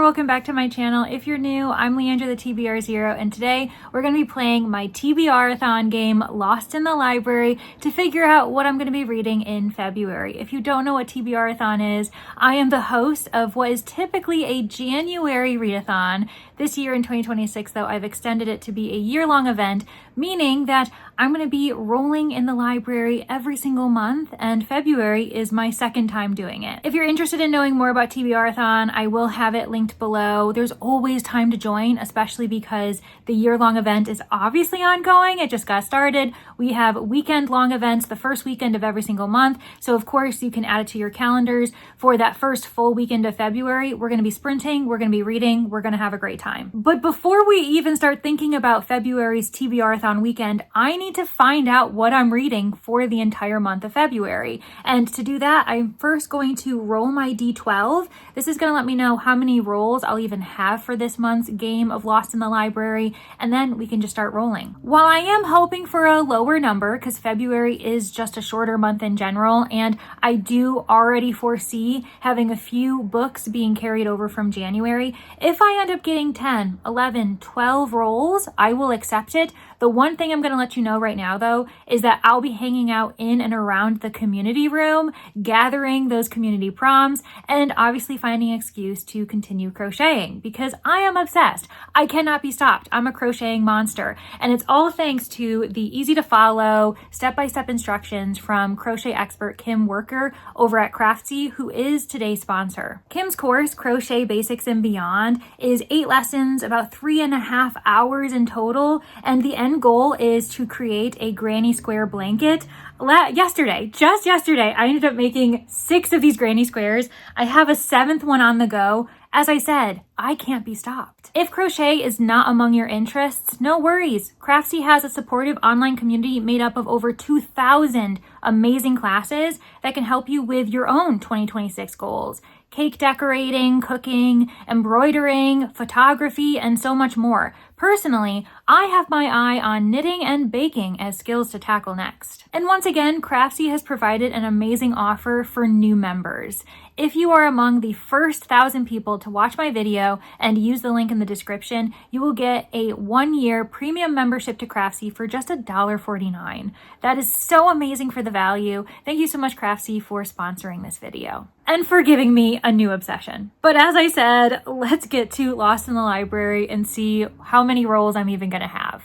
welcome back to my channel. If you're new, I'm Leandra the TBR Zero, and today we're going to be playing my TBRathon game, Lost in the Library, to figure out what I'm going to be reading in February. If you don't know what TBRathon is, I am the host of what is typically a January readathon. This year in 2026, though, I've extended it to be a year-long event, meaning that I'm going to be rolling in the library every single month, and February is my second time doing it. If you're interested in knowing more about TBRathon, I will have it linked below. There's always time to join, especially because the year-long event is obviously ongoing. It just got started. We have weekend-long events the first weekend of every single month, so of course you can add it to your calendars. For that first full weekend of February, we're going to be sprinting, we're going to be reading, we're going to have a great time. But before we even start thinking about February's TBRathon weekend, I need to find out what I'm reading for the entire month of February. And to do that, I'm first going to roll my D12. This is going to let me know how many rolls I'll even have for this month's game of Lost in the Library, and then we can just start rolling. While I am hoping for a lower number, because February is just a shorter month in general, and I do already foresee having a few books being carried over from January, if I end up getting 10, 11, 12 rolls, I will accept it. The one thing I'm going to let you know right now, though, is that I'll be hanging out in and around the community room, gathering those community prompts, and obviously finding an excuse to continue crocheting, because I am obsessed. I cannot be stopped. I'm a crocheting monster. And it's all thanks to the easy to follow, step-by-step instructions from crochet expert Kim Worker over at Craftsy, who is today's sponsor. Kim's course, Crochet Basics and Beyond, is 8 lessons, about 3.5 hours in total, and the end goal is to create a granny square blanket. Just yesterday, I ended up making 6 of these granny squares. I have a 7th one on the go. As I said, I can't be stopped. If crochet is not among your interests, no worries. Craftsy has a supportive online community made up of over 2,000 amazing classes that can help you with your own 2026 goals. Cake decorating, cooking, embroidering, photography, and so much more. Personally, I have my eye on knitting and baking as skills to tackle next. And once again, Craftsy has provided an amazing offer for new members. If you are among the first 1,000 people to watch my video and use the link in the description, you will get a 1-year premium membership to Craftsy for just $1.49. That is so amazing for the value. Thank you so much, Craftsy, for sponsoring this video and for giving me a new obsession. But as I said, let's get to Lost in the Library and see how many rolls I'm even gonna have.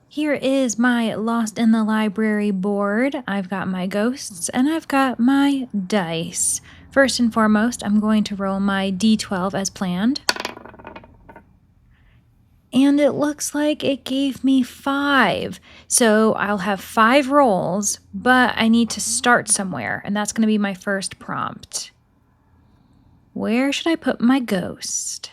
Here is my Lost in the Library board. I've got my ghosts and I've got my dice. First and foremost, I'm going to roll my D12 as planned. And it looks like it gave me 5. So I'll have 5 rolls, but I need to start somewhere, and that's going to be my first prompt. Where should I put my ghost?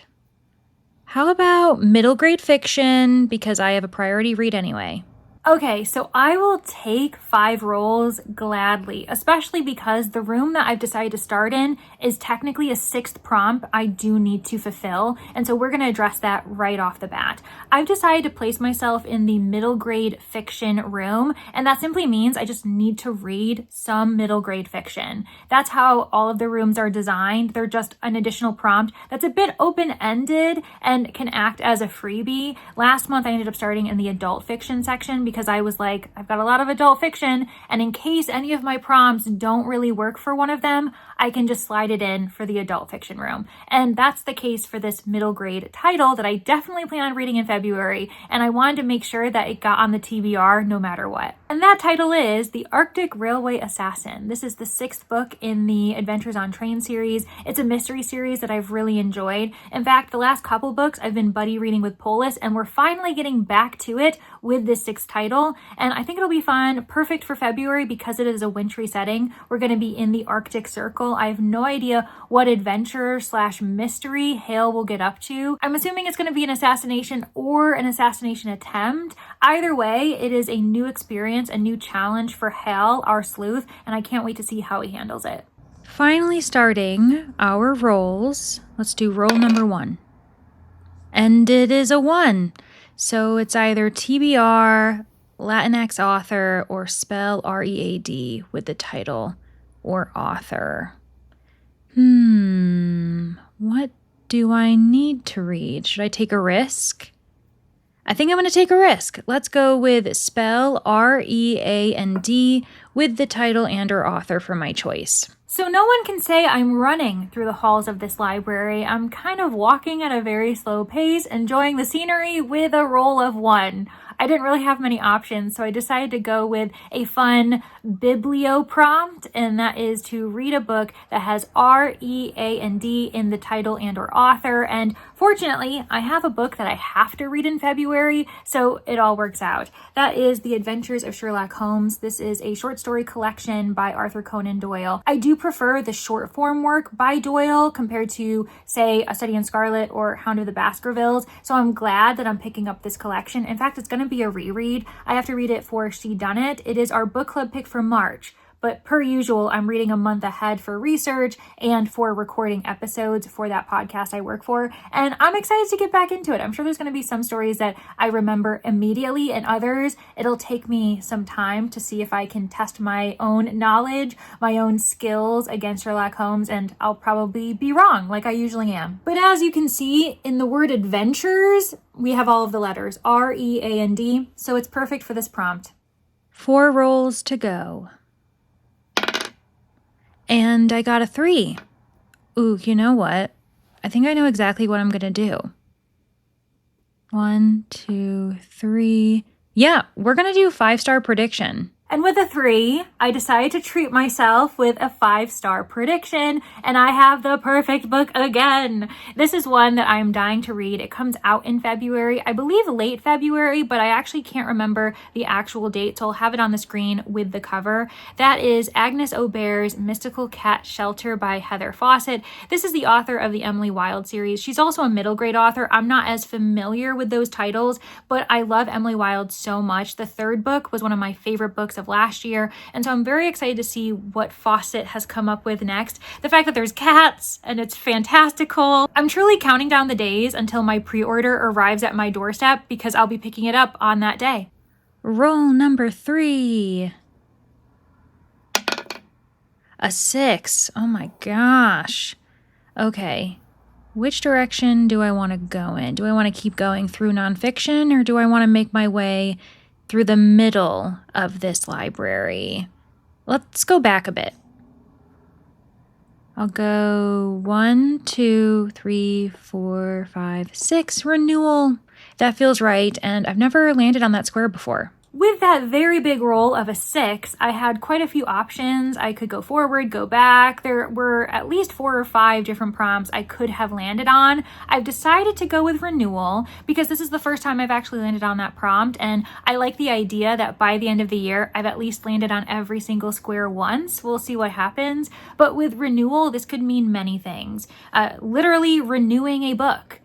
How about middle grade fiction, because I have a priority read anyway. Okay, so I will take 5 rolls gladly, especially because the room that I've decided to start in is technically a 6th prompt I do need to fulfill, and so we're going to address that right off the bat. I've decided to place myself in the middle grade fiction room, and that simply means I just need to read some middle grade fiction. That's how all of the rooms are designed. They're just an additional prompt that's a bit open-ended and can act as a freebie. Last month I ended up starting in the adult fiction section because I was like, I've got a lot of adult fiction, and in case any of my prompts don't really work for one of them, I can just slide it in for the adult fiction room. And that's the case for this middle grade title that I definitely plan on reading in February, and I wanted to make sure that it got on the TBR no matter what. And that title is The Arctic Railway Assassin. This is the 6th book in the Adventures on Train series. It's a mystery series that I've really enjoyed. In fact, the last couple books I've been buddy reading with Polis, and we're finally getting back to it with this 6th title. And I think it'll be fun, perfect for February because it is a wintry setting. We're going to be in the Arctic Circle. I have no idea what adventure / mystery Hale will get up to. I'm assuming it's going to be an assassination or an assassination attempt. Either way, it is a new experience, a new challenge for Hale, our sleuth, and I can't wait to see how he handles it. Finally starting our rolls. Let's do roll number 1. And it is a 1. So it's either TBR, Latinx author, or spell READ with the title or author. What do I need to read? Should I take a risk? I think I'm going to take a risk. Let's go with Spell, R-E-A-N-D, with the title and or author for my choice. So no one can say I'm running through the halls of this library. I'm kind of walking at a very slow pace, enjoying the scenery with a roll of 1. I didn't really have many options, so I decided to go with a fun biblio prompt, and that is to read a book that has R-E-A-N-D in the title and or author. And fortunately, I have a book that I have to read in February, so it all works out. That is The Adventures of Sherlock Holmes. This is a short story collection by Arthur Conan Doyle. I do prefer the short form work by Doyle compared to, say, A Study in Scarlet or Hound of the Baskervilles, so I'm glad that I'm picking up this collection. In fact, it's going to be a reread. I have to read it for She Done It. It is our book club pick for March, but per usual, I'm reading a month ahead for research and for recording episodes for that podcast I work for, and I'm excited to get back into it. I'm sure there's going to be some stories that I remember immediately, and others it'll take me some time to see if I can test my own knowledge, my own skills against Sherlock Holmes, and I'll probably be wrong, like I usually am. But as you can see, in the word adventures, we have all of the letters, R-E-A-N-D, so it's perfect for this prompt. 4 rolls to go. And I got a 3. Ooh, you know what? I think I know exactly what I'm going to do. 1, 2, 3. Yeah, we're going to do 5-star prediction. And with a 3, I decided to treat myself with a 5-star prediction, and I have the perfect book again. This is one that I'm dying to read. It comes out in February, I believe late February, but I actually can't remember the actual date, so I'll have it on the screen with the cover. That is Agnes Aubert's Mystical Cat Shelter by Heather Fawcett. This is the author of the Emily Wilde series. She's also a middle grade author. I'm not as familiar with those titles, but I love Emily Wilde so much. The 3rd book was one of my favorite books of last year, and so I'm very excited to see what Fawcett has come up with next. The fact that there's cats and it's fantastical. I'm truly counting down the days until my pre-order arrives at my doorstep because I'll be picking it up on that day. Roll number 3. A 6. Oh my gosh. Okay. Which direction do I want to go in? Do I want to keep going through nonfiction, or do I want to make my way through the middle of this library? Let's go back a bit. I'll go 1, 2, 3, 4, 5, 6. Renewal. That feels right, and I've never landed on that square before. With that very big roll of a 6, I had quite a few options. I could go forward, go back. There were at least 4 or 5 different prompts I could have landed on. I've decided to go with Renewal because this is the first time I've actually landed on that prompt, and I like the idea that by the end of the year, I've at least landed on every single square once. We'll see what happens. But with Renewal, this could mean many things. Literally renewing a book.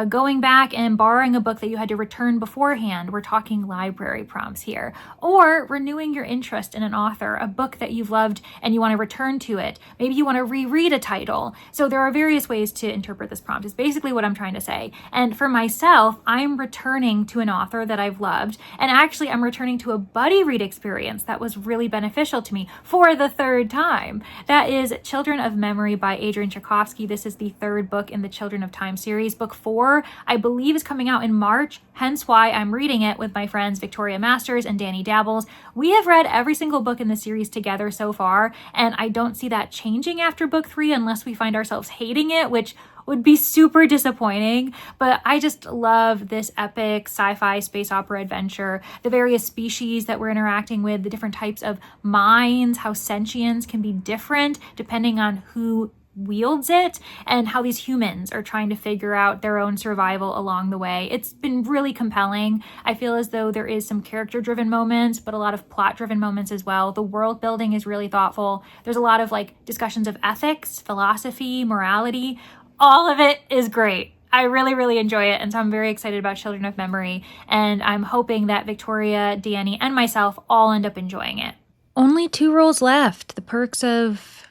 Going back and borrowing a book that you had to return beforehand. We're talking library prompts here. Or renewing your interest in an author, a book that you've loved and you want to return to it. Maybe you want to reread a title. So there are various ways to interpret this prompt, is basically what I'm trying to say. And for myself, I'm returning to an author that I've loved. And actually, I'm returning to a buddy read experience that was really beneficial to me for the 3rd time. That is Children of Memory by Adrian Tchaikovsky. This is the 3rd book in the Children of Time series. Book 4, I believe, is coming out in March, hence why I'm reading it with my friends Victoria Masters and Danny Dabbles. We have read every single book in the series together so far, and I don't see that changing after book 3 unless we find ourselves hating it, which would be super disappointing. But I just love this epic sci-fi space opera adventure, the various species that we're interacting with, the different types of minds, how sentience can be different depending on who wields it, and how these humans are trying to figure out their own survival along the way. It's been really compelling. I feel as though there is some character-driven moments, but a lot of plot-driven moments as well. The world building is really thoughtful. There's a lot of discussions of ethics, philosophy, morality. All of it is great. I really, really enjoy it, and so I'm very excited about Children of Memory, and I'm hoping that Victoria, Danny, and myself all end up enjoying it. Only 2 rolls left. The perks of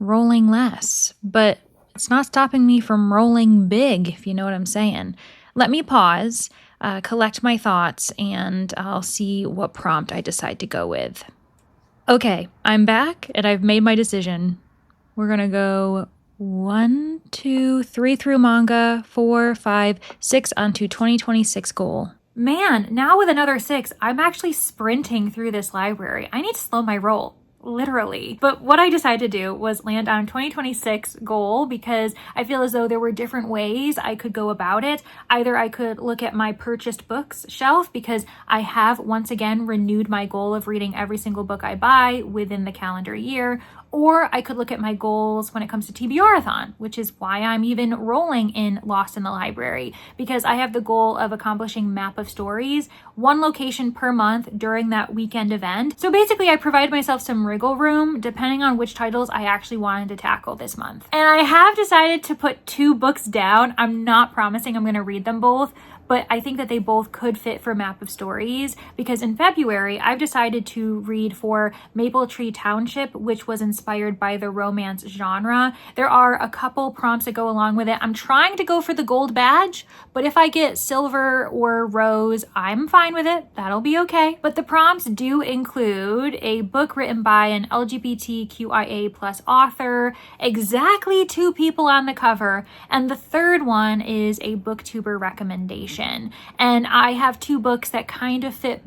rolling less, but it's not stopping me from rolling big, if you know what I'm saying. Let me pause, collect my thoughts, and I'll see what prompt I decide to go with. Okay, I'm back, and I've made my decision. We're gonna go 1, 2, 3 through manga, 4, 5, 6 onto 2026 goal. Man, now with another 6, I'm actually sprinting through this library. I need to slow my roll. Literally. But what I decided to do was land on 2026 goal because I feel as though there were different ways I could go about it. Either I could look at my purchased books shelf because I have once again renewed my goal of reading every single book I buy within the calendar year, or I could look at my goals when it comes to TBRathon, which is why I'm even rolling in Lost in the Library, because I have the goal of accomplishing Map of Stories, 1 location per month during that weekend event. So basically I provide myself some wriggle room depending on which titles I actually wanted to tackle this month. And I have decided to put 2 books down. I'm not promising I'm going to read them both, but I think that they both could fit for Map of Stories because in February, I've decided to read for Maple Tree Township, which was inspired by the romance genre. There are a couple prompts that go along with it. I'm trying to go for the gold badge, but if I get silver or rose, I'm fine with it. That'll be okay. But the prompts do include a book written by an LGBTQIA+ author, exactly 2 people on the cover, and the third one is a booktuber recommendation. And I have 2 books that kind of fit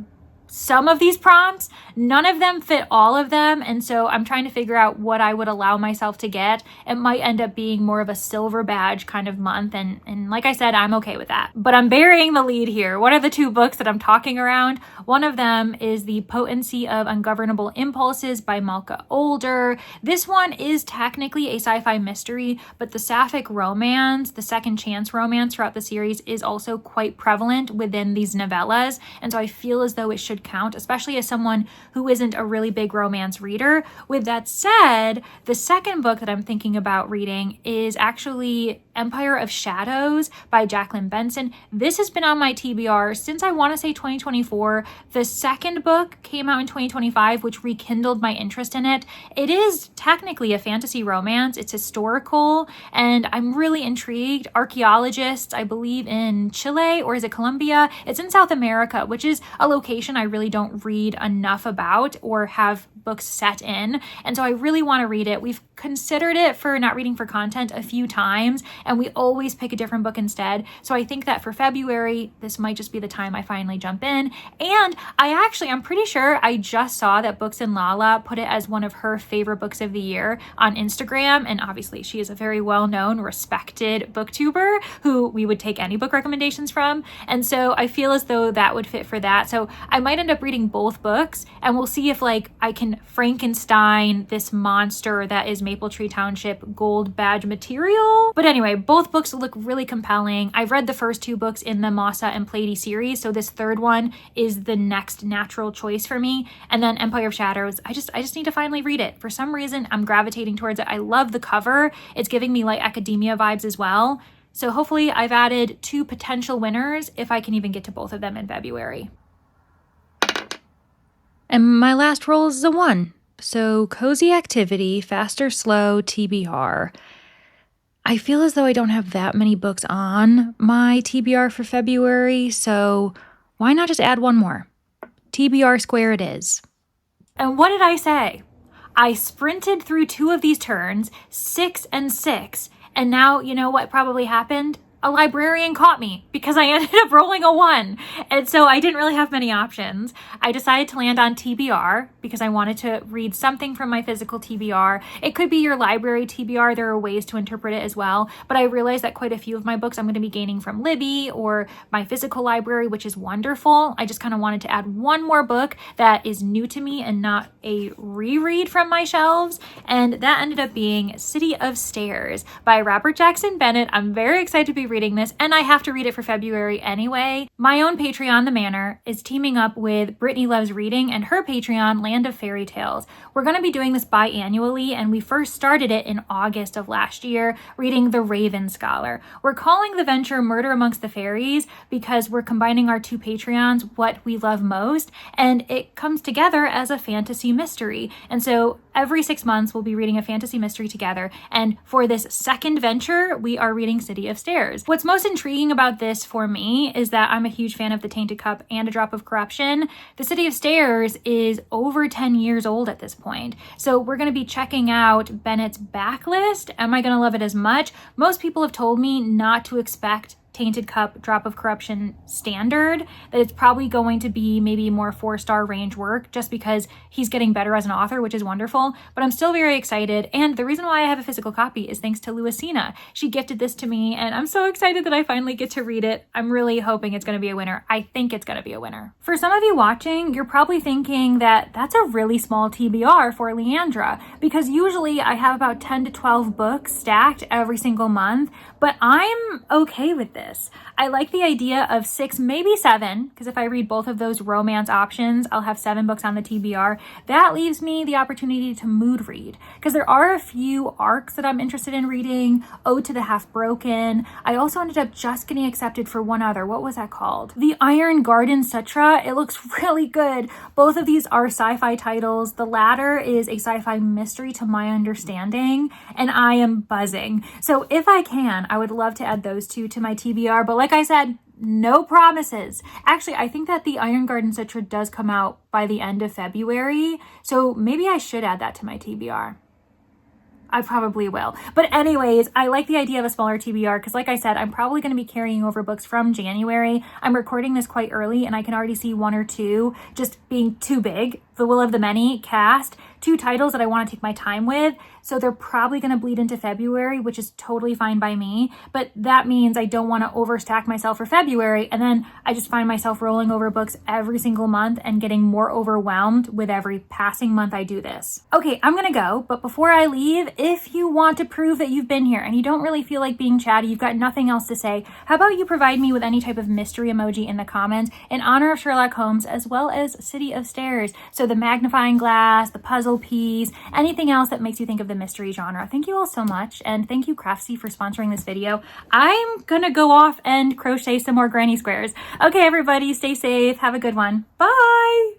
some of these prompts. None of them fit all of them. And so I'm trying to figure out what I would allow myself to get. It might end up being more of a silver badge kind of month. And like I said, I'm okay with that. But I'm burying the lead here. What are the 2 books that I'm talking around? One of them is The Potency of Ungovernable Impulses by Malka Older. This one is technically a sci-fi mystery, but the sapphic romance, the second chance romance throughout the series is also quite prevalent within these novellas. And so I feel as though it should count, especially as someone who isn't a really big romance reader. With that said, the second book that I'm thinking about reading is actually Empire of Shadows by Jacqueline Benson. This has been on my TBR since I want to say 2024. The second book came out in 2025, which rekindled my interest in it. It is technically a fantasy romance. It's historical, and I'm really intrigued. Archaeologists, I believe in Chile, or is it Colombia? It's in South America, which is a location I really don't read enough about or have books set in. And so I really want to read it. We've considered it for not reading for content a few times, and we always pick a different book instead. So I think that for February, this might just be the time I finally jump in. And I'm pretty sure I just saw that Books and Lala put it as one of her favorite books of the year on Instagram. And obviously she is a very well-known, respected booktuber who we would take any book recommendations from. And so I feel as though that would fit for that. So I might end up reading both books, and we'll see if I can Frankenstein this monster that is Maple Tree Township gold badge material. But anyway, both books look really compelling. I've read the first 2 books in the Massa and Plady series, so this third one is the next natural choice for me. And then Empire of Shadows, I just need to finally read it. For some reason, I'm gravitating towards it. I love the cover. It's giving me like academia vibes as well. So hopefully I've added 2 potential winners if I can even get to both of them in February. And my last roll is a 1. So cozy activity, fast or slow, TBR. I feel as though I don't have that many books on my TBR for February, so why not just add 1 more? TBR square it is. And what did I say? I sprinted through 2 of these turns, 6 and 6, and now you know what probably happened? A librarian caught me because I ended up rolling a 1. And so I didn't really have many options. I decided to land on TBR because I wanted to read something from my physical TBR. It could be your library TBR. There are ways to interpret it as well. But I realized that quite a few of my books I'm going to be gaining from Libby or my physical library, which is wonderful. I just kind of wanted to add 1 more book that is new to me and not a reread from my shelves. And that ended up being City of Stairs by Robert Jackson Bennett. I'm very excited to be reading this, and I have to read it for February anyway. My own Patreon, The Manor, is teaming up with Brittany Loves Reading and her Patreon, Land of Fairy Tales. We're going to be doing this biannually, and we first started it in August of last year, reading The Raven Scholar. We're calling the venture Murder Amongst the Fairies because we're combining our 2 Patreons, what we love most, and it comes together as a fantasy mystery. And so every 6 months we'll be reading a fantasy mystery together. And for this second venture, we are reading City of Stairs. What's most intriguing about this for me is that I'm a huge fan of The Tainted Cup and A Drop of Corruption. The City of Stairs is over 10 years old at this point. So we're going to be checking out Bennett's backlist. Am I going to love it as much? Most people have told me not to expect Tainted Cup, Drop of Corruption standard, that it's probably going to be maybe more 4-star range work just because he's getting better as an author, which is wonderful, but I'm still very excited. And the reason why I have a physical copy is thanks to Louisina. She gifted this to me and I'm so excited that I finally get to read it. I'm really hoping it's going to be a winner. I think it's going to be a winner. For some of you watching, you're probably thinking that that's a really small TBR for Leandra, because usually I have about 10 to 12 books stacked every single month, but I'm okay with this. I like the idea of 6, maybe 7, because if I read both of those romance options, I'll have 7 books on the TBR. That leaves me the opportunity to mood read, because there are a few arcs that I'm interested in reading. Ode to the Half Broken. I also ended up just getting accepted for one other. What was that called? The Iron Garden Sutra. It looks really good. Both of these are sci-fi titles. The latter is a sci-fi mystery to my understanding, and I am buzzing. So if I can, I would love to add those two to my TBR, but like I said, no promises. Actually, I think that the Iron Garden Sutra does come out by the end of February, so maybe I should add that to my TBR. I probably will. But anyways, I like the idea of a smaller TBR because like I said, I'm probably going to be carrying over books from January. I'm recording this quite early and I can already see 1 or 2 just being too big. The Will of the Many, Cast, 2 titles that I want to take my time with. So they're probably going to bleed into February, which is totally fine by me. But that means I don't want to overstack myself for February. And then I just find myself rolling over books every single month and getting more overwhelmed with every passing month I do this. Okay, I'm going to go. But before I leave, if you want to prove that you've been here and you don't really feel like being chatty, you've got nothing else to say, how about you provide me with any type of mystery emoji in the comments in honor of Sherlock Holmes, as well as City of Stairs. So the magnifying glass, the puzzle piece, anything else that makes you think of the mystery genre. Thank you all so much. And thank you, Craftsy, for sponsoring this video. I'm gonna go off and crochet some more granny squares. Okay, everybody, stay safe. Have a good one. Bye.